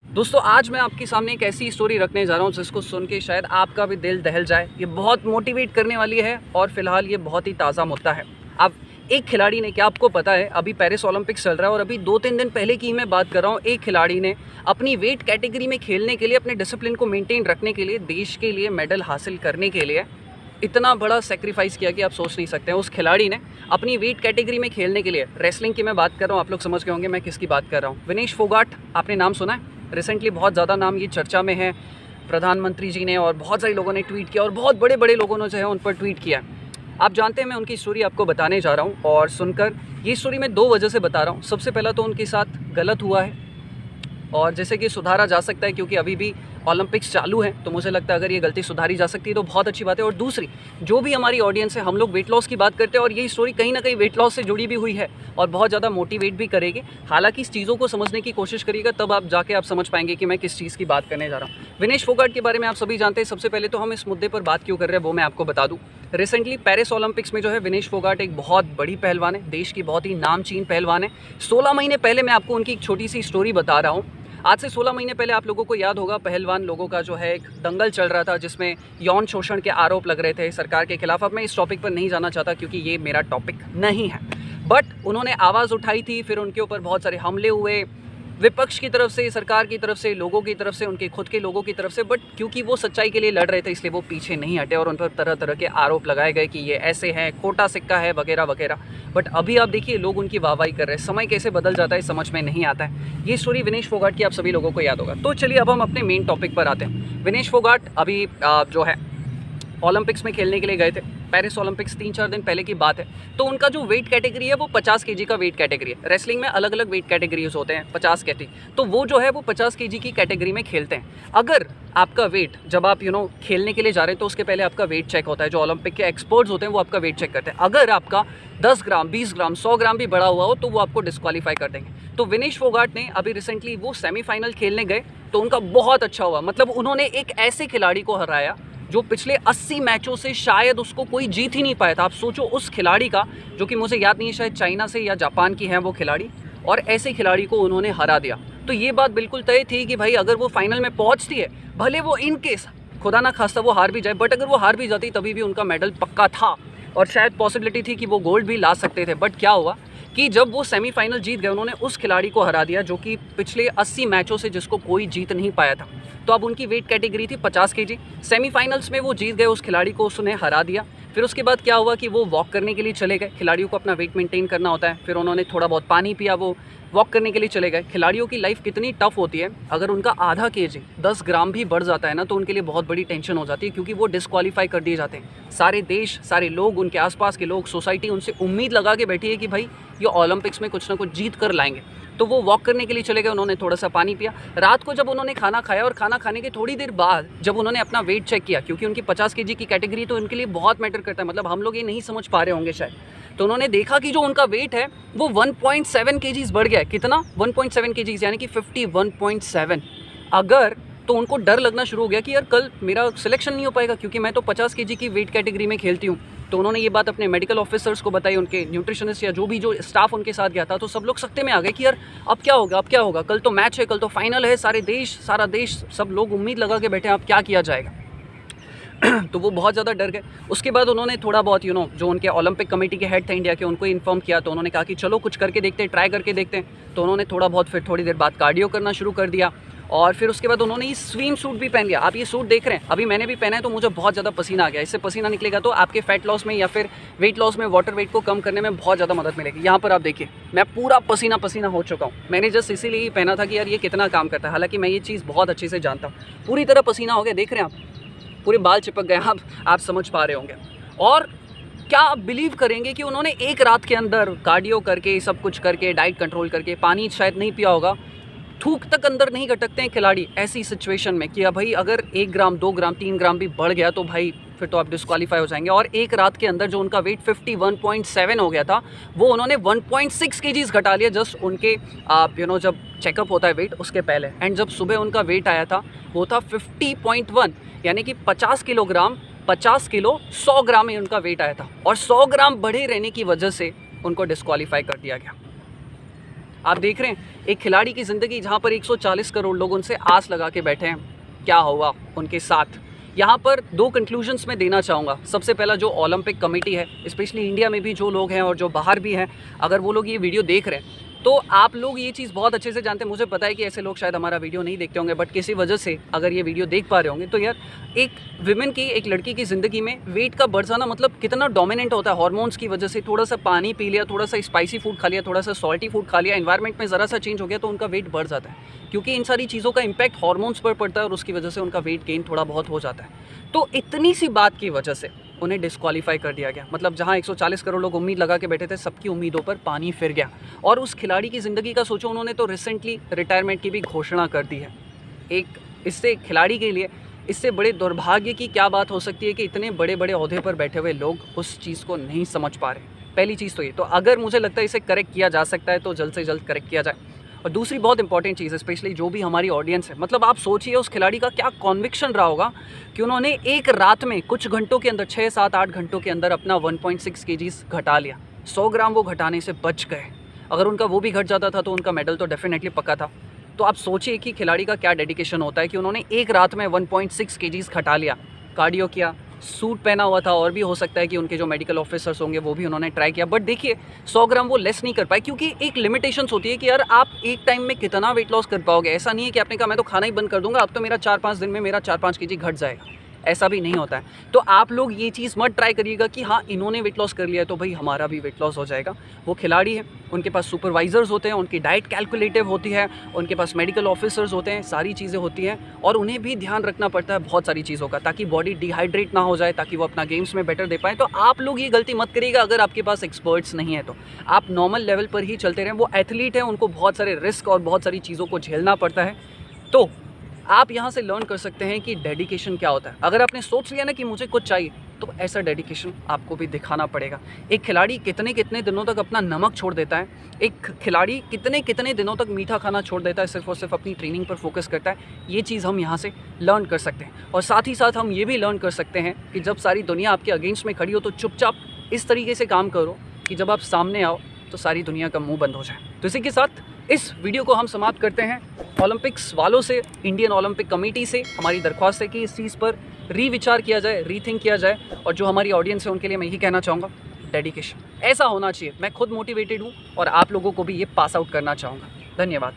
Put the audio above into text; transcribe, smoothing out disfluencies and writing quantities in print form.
दोस्तों आज मैं आपके सामने एक ऐसी स्टोरी रखने जा रहा हूँ जिसको सुन के शायद आपका भी दिल दहल जाए। ये बहुत मोटिवेट करने वाली है और फिलहाल ये बहुत ही ताज़ा मुद्दा है। अब एक खिलाड़ी ने, क्या आपको पता है, अभी पेरिस ओलंपिक्स चल रहा है और अभी 2-3 दिन पहले की मैं बात कर रहा हूँ, एक खिलाड़ी ने अपनी वेट कैटेगरी में खेलने के लिए, अपने डिसिप्लिन को मेंटेन रखने के लिए, देश के लिए मेडल हासिल करने के लिए इतना बड़ा सेक्रीफाइस किया कि आप सोच नहीं सकते हैं। उस खिलाड़ी ने अपनी वेट कैटेगरी में खेलने के लिए, रेसलिंग की मैं बात कर रहा हूँ, आप लोग समझ गए होंगे मैं किसकी बात कर रहा हूँ। विनेश फोगाट, आपने नाम सुना है? रिसेंटली बहुत ज़्यादा नाम ये चर्चा में है। प्रधानमंत्री जी ने और बहुत सारे लोगों ने ट्वीट किया और बहुत बड़े बड़े लोगों ने जो है उन पर ट्वीट किया। आप जानते हैं मैं उनकी स्टोरी आपको बताने जा रहा हूँ और सुनकर ये स्टोरी मैं 2 वजह से बता रहा हूँ। सबसे पहला तो उनके साथ गलत हुआ है और जैसे कि सुधारा जा सकता है, क्योंकि अभी भी ओलंपिक्स चालू है, तो मुझे लगता है अगर ये गलती सुधारी जा सकती है तो बहुत अच्छी बात है। और दूसरी, जो भी हमारी ऑडियंस है, हम लोग वेट लॉस की बात करते हैं और ये स्टोरी कहीं ना कहीं वेट लॉस से जुड़ी भी हुई है और बहुत ज़्यादा मोटिवेट भी करेगी। हालांकि इस चीज़ों को समझने की कोशिश करिएगा, तब आप जाके आप समझ पाएंगे कि मैं किस चीज़ की बात करने जा रहा हूँ। विनेश फोगाट के बारे में आप सभी जानते हैं। सबसे पहले तो हम इस मुद्दे पर बात क्यों कर रहे हैं वो मैं आपको बता दूँ। रिसेंटली पेरिस ओलंपिक्स में जो है विनेश फोगाट एक बहुत बड़ी पहलवान है, देश की बहुत ही नामचीन पहलवान है। 16 महीने पहले मैं आपको उनकी एक छोटी सी स्टोरी बता रहा हूँ। आज से 16 महीने पहले आप लोगों को याद होगा, पहलवान लोगों का जो है एक दंगल चल रहा था जिसमें यौन शोषण के आरोप लग रहे थे सरकार के खिलाफ। अब मैं इस टॉपिक पर नहीं जाना चाहता क्योंकि ये मेरा टॉपिक नहीं है, बट उन्होंने आवाज़ उठाई थी, फिर उनके ऊपर बहुत सारे हमले हुए, विपक्ष की तरफ से, सरकार की तरफ से, लोगों की तरफ से, उनके खुद के लोगों की तरफ से। बट क्योंकि वो सच्चाई के लिए लड़ रहे थे इसलिए वो पीछे नहीं हटे और उन पर तरह तरह के आरोप लगाए गए कि ये ऐसे हैं, खोटा सिक्का है, वगैरह वगैरह। बट अभी आप देखिए लोग उनकी वाहवाही कर रहे हैं। समय कैसे बदल जाता है समझ में नहीं आता है। ये स्टोरी विनेश फोगाट की आप सभी लोगों को याद होगा। तो चलिए अब हम अपने मेन टॉपिक पर आते हैं। विनेश फोगाट अभी जो है ओलंपिक्स में खेलने के लिए गए थे। पेरिस ओलंपिक्स 3-4 दिन पहले की बात है। तो उनका जो वेट कैटेगरी है वो 50 केजी का वेट कैटेगरी है। रेसलिंग में अलग अलग वेट कैटेगरीज होते हैं, 50 केजी, तो वो जो है वो 50 केजी की कैटेगरी में खेलते हैं। अगर आपका वेट, जब आप खेलने के लिए जा रहे हैं तो उसके पहले आपका वेट चेक होता है। जो ओलंपिक के एक्सपर्ट्स होते हैं वो आपका वेट चेक करते हैं। अगर आपका 10 ग्राम, 20 ग्राम, 100 ग्राम भी बढ़ा हुआ हो तो वो आपको डिस्क्वालीफाई कर देंगे। तो विनेश फोगाट ने अभी रिसेंटली वो सेमीफाइनल खेलने गए तो उनका बहुत अच्छा हुआ। मतलब उन्होंने एक ऐसे खिलाड़ी को हराया जो पिछले 80 मैचों से शायद उसको कोई जीत ही नहीं पाया था। आप सोचो उस खिलाड़ी का, जो कि मुझे याद नहीं है, शायद चाइना से या जापान की है वो खिलाड़ी, और ऐसे खिलाड़ी को उन्होंने हरा दिया। तो ये बात बिल्कुल तय थी कि भाई अगर वो फाइनल में पहुंचती है, भले वो इन केस खुदा ना खास्ता वो हार भी जाए, बट अगर वो हार भी जाती तभी भी उनका मेडल पक्का था और शायद पॉसिबिलिटी थी कि वो गोल्ड भी ला सकते थे। बट क्या हुआ कि जब वो सेमीफाइनल जीत गए, उन्होंने उस खिलाड़ी को हरा दिया जो कि पिछले 80 मैचों से जिसको कोई जीत नहीं पाया था। तो अब उनकी वेट कैटेगरी थी 50 केजी। सेमीफाइनल्स में वो जीत गए, उस खिलाड़ी को उसने हरा दिया। फिर उसके बाद क्या हुआ कि वो वॉक करने के लिए चले गए। खिलाड़ियों को अपना वेट मेंटेन करना होता है। फिर उन्होंने थोड़ा बहुत पानी पिया, वो वॉक करने के लिए चले गए। खिलाड़ियों की लाइफ कितनी टफ होती है, अगर उनका आधा केजी 10 ग्राम भी बढ़ जाता है ना तो उनके लिए बहुत बड़ी टेंशन हो जाती है, क्योंकि वो डिस्क्वालीफाई कर दिए जाते हैं। सारे देश, सारे लोग, उनके आसपास के लोग, सोसाइटी उनसे उम्मीद लगा के बैठी है कि भाई ये ओलंपिक्स में कुछ ना कुछ जीत कर लाएंगे। तो वो वॉक करने के लिए चले गए, उन्होंने थोड़ा सा पानी पिया। रात को जब उन्होंने खाना खाया और खाना खाने के थोड़ी देर बाद जब उन्होंने अपना वेट चेक किया, क्योंकि उनकी 50 केजी की कैटेगरी तो उनके लिए बहुत मैटर करता है, मतलब हम लोग ये नहीं समझ पा रहे होंगे शायद। तो उन्होंने देखा कि जो उनका वेट है वो 1.7 केजीज बढ़ गया है। कितना? 1.7 केजीज, यानी कि 51.7। अगर तो उनको डर लगना शुरू हो गया कि यार कल मेरा सिलेक्शन नहीं हो पाएगा, क्योंकि मैं तो 50 केजी की वेट कैटेगरी में खेलती हूँ। तो उन्होंने ये बात अपने मेडिकल ऑफिसर्स को बताई, उनके न्यूट्रिशनिस्ट या जो स्टाफ उनके साथ गया था। तो सब लोग सकते में आ गए कि यार अब क्या होगा, अब क्या होगा, कल तो मैच है, कल तो फाइनल है, सारा देश, सब लोग उम्मीद लगा के बैठे हैं, अब क्या किया जाएगा। तो वो बहुत ज़्यादा डर गए। उसके बाद उन्होंने थोड़ा बहुत जो उनके ओलंपिक कमेटी के हेड थे इंडिया के, उनको इन्फॉर्म किया। तो उन्होंने कहा कि चलो कुछ करके देखते हैं, ट्राई करके देखते हैं। तो उन्होंने थोड़ा बहुत, फिर थोड़ी देर बाद कार्डियो करना शुरू कर दिया और फिर उसके बाद उन्होंने ये स्विम सूट भी पहन लिया। आप ये सूट देख रहे हैं, अभी मैंने भी पहना है, तो मुझे बहुत ज़्यादा पसीना आ गया। इससे पसीना निकलेगा तो आपके फैट लॉस में या फिर वेट लॉस में, वाटर वेट को कम करने में बहुत ज़्यादा मदद मिलेगी। यहाँ पर आप देखिए मैं पूरा पसीना पसीना हो चुका हूँ। मैंने जस्ट इसीलिए ही पहना था कि यार ये कितना काम करता है। हालांकि मैं ये चीज़ बहुत अच्छे से जानता हूँ। पूरी तरह पसीना हो गया, देख रहे हैं आप, पूरे बाल चिपक गए, आप समझ पा रहे होंगे। और क्या आप बिलीव करेंगे कि उन्होंने एक रात के अंदर कार्डियो करके, सब कुछ करके, डाइट कंट्रोल करके, पानी शायद नहीं पिया होगा, थूक तक अंदर नहीं गटकते हैं खिलाड़ी ऐसी सिचुएशन में कि भाई अगर 1 ग्राम, 2 ग्राम, 3 ग्राम भी बढ़ गया तो भाई फिर तो आप डिस्क्वालीफाई हो जाएंगे। और एक रात के अंदर जो उनका वेट 51.7 हो गया था, वो उन्होंने 1.6 केजीज घटा लिया जस्ट उनके जब चेकअप होता है वेट उसके पहले। एंड जब सुबह उनका वेट आया था वो था 50.1, यानी कि 50 किलोग्राम, 50 किलो 100 ग्राम में उनका वेट आया था। और 100 ग्राम बढ़े रहने की वजह से उनको डिस्क्वालीफाई कर दिया गया। आप देख रहे हैं एक खिलाड़ी की ज़िंदगी जहाँ पर 140 करोड़ लोग उनसे आस लगा के बैठे हैं, क्या हुआ उनके साथ। यहाँ पर 2 कंक्लूजन्स मैं देना चाहूँगा। सबसे पहला जो ओलंपिक कमेटी है, स्पेशली इंडिया में भी जो लोग हैं और जो बाहर भी हैं, अगर वो लोग ये वीडियो देख रहे हैं तो आप लोग ये चीज़ बहुत अच्छे से जानते हैं। मुझे पता है कि ऐसे लोग शायद हमारा वीडियो नहीं देखते होंगे, बट किसी वजह से अगर ये वीडियो देख पा रहे होंगे तो यार एक विमेन की, एक लड़की की ज़िंदगी में वेट का बढ़ जाना मतलब कितना डोमिनेंट होता है हार्मोन्स की वजह से। थोड़ा सा पानी पी लिया, थोड़ा सा स्पाइसी फूड खा लिया, थोड़ा सा सॉल्टी फूड खा लिया, एनवायरनमेंट में ज़रा सा चेंज हो गया तो उनका वेट बढ़ जाता है, क्योंकि इन सारी चीज़ों का इंपैक्ट हार्मोन्स पर पड़ता है और उसकी वजह से उनका वेट गेन थोड़ा बहुत हो जाता है। तो इतनी सी बात की वजह से उन्हें डिस्क्वालीफाई कर दिया गया। मतलब जहां 140 करोड़ लोग उम्मीद लगा के बैठे थे, सबकी उम्मीदों पर पानी फिर गया। और उस खिलाड़ी की ज़िंदगी का सोचो, उन्होंने तो रिसेंटली रिटायरमेंट की भी घोषणा कर दी है। एक इससे खिलाड़ी के लिए इससे बड़े दुर्भाग्य की क्या बात हो सकती है कि इतने बड़े बड़े ओहदे पर बैठे हुए लोग उस चीज़ को नहीं समझ पा रहे। पहली चीज़ तो ये, तो अगर मुझे लगता है इसे करेक्ट किया जा सकता है तो जल्द से जल्द करेक्ट किया जाए। और दूसरी बहुत इंपॉर्टेंट चीज़ है, स्पेशली जो भी हमारी ऑडियंस है, मतलब आप सोचिए उस खिलाड़ी का क्या कॉन्विक्शन रहा होगा कि उन्होंने एक रात में कुछ घंटों के अंदर 6, 7, 8 घंटों के अंदर अपना 1.6 kg घटा लिया। 100 ग्राम वो घटाने से बच गए। अगर उनका वो भी घट जाता था तो उनका मेडल तो डेफिनेटली पक्का था। तो आप सोचिए कि खिलाड़ी का क्या डेडिकेशन होता है कि उन्होंने एक रात में 1.6 kg घटा लिया, कार्डियो किया, सूट पहना हुआ था, और भी हो सकता है कि उनके जो मेडिकल ऑफिसर्स होंगे वो भी उन्होंने ट्राई किया। बट देखिए 100 ग्राम वो लेस नहीं कर पाए, क्योंकि एक लिमिटेशंस होती है कि यार आप एक टाइम में कितना वेट लॉस कर पाओगे। ऐसा नहीं है कि आपने कहा मैं तो खाना ही बंद कर दूंगा, अब तो मेरा 4-5 दिन में मेरा 4-5 kg घट जाएगा, ऐसा भी नहीं होता है। तो आप लोग ये चीज़ मत ट्राई करिएगा कि हाँ इन्होंने वेट लॉस कर लिया है तो भाई हमारा भी वेट लॉस हो जाएगा। वो खिलाड़ी है, उनके पास सुपरवाइजर्स होते हैं, उनकी डाइट कैलकुलेटिव होती है, उनके पास मेडिकल ऑफिसर्स होते हैं, सारी चीज़ें होती हैं, और उन्हें भी ध्यान रखना पड़ता है बहुत सारी चीज़ों का, ताकि बॉडी डिहाइड्रेट ना हो जाए, ताकि वो अपना गेम्स में बेटर दे पाए। तो आप लोग ये गलती मत करिएगा अगर आपके पास एक्सपर्ट्स नहीं है तो आप नॉर्मल लेवल पर ही चलते रहें। वो एथलीट हैं, उनको बहुत सारे रिस्क और बहुत सारी चीज़ों को झेलना पड़ता है। तो आप यहाँ से लर्न कर सकते हैं कि डेडिकेशन क्या होता है। अगर आपने सोच लिया ना कि मुझे कुछ चाहिए, तो ऐसा डेडिकेशन आपको भी दिखाना पड़ेगा। एक खिलाड़ी कितने कितने दिनों तक अपना नमक छोड़ देता है, एक खिलाड़ी कितने कितने दिनों तक मीठा खाना छोड़ देता है, सिर्फ और सिर्फ अपनी ट्रेनिंग पर फोकस करता है। ये चीज़ हम यहाँ से लर्न कर सकते हैं। और साथ ही साथ हम ये भी लर्न कर सकते हैं कि जब सारी दुनिया आपके अगेंस्ट में खड़ी हो तो चुपचाप इस तरीके से काम करो कि जब आप सामने आओ तो सारी दुनिया का मुँह बंद हो जाए। तो इसी के साथ इस वीडियो को हम समाप्त करते हैं। ओलंपिक्स वालों से, इंडियन ओलंपिक कमेटी से हमारी दरख्वास्त है कि इस चीज़ पर रीविचार किया जाए, रीथिंक किया जाए। और जो हमारी ऑडियंस है उनके लिए मैं यही कहना चाहूँगा, डेडिकेशन ऐसा होना चाहिए। मैं खुद मोटिवेटेड हूँ और आप लोगों को भी ये पास आउट करना चाहूँगा। धन्यवाद।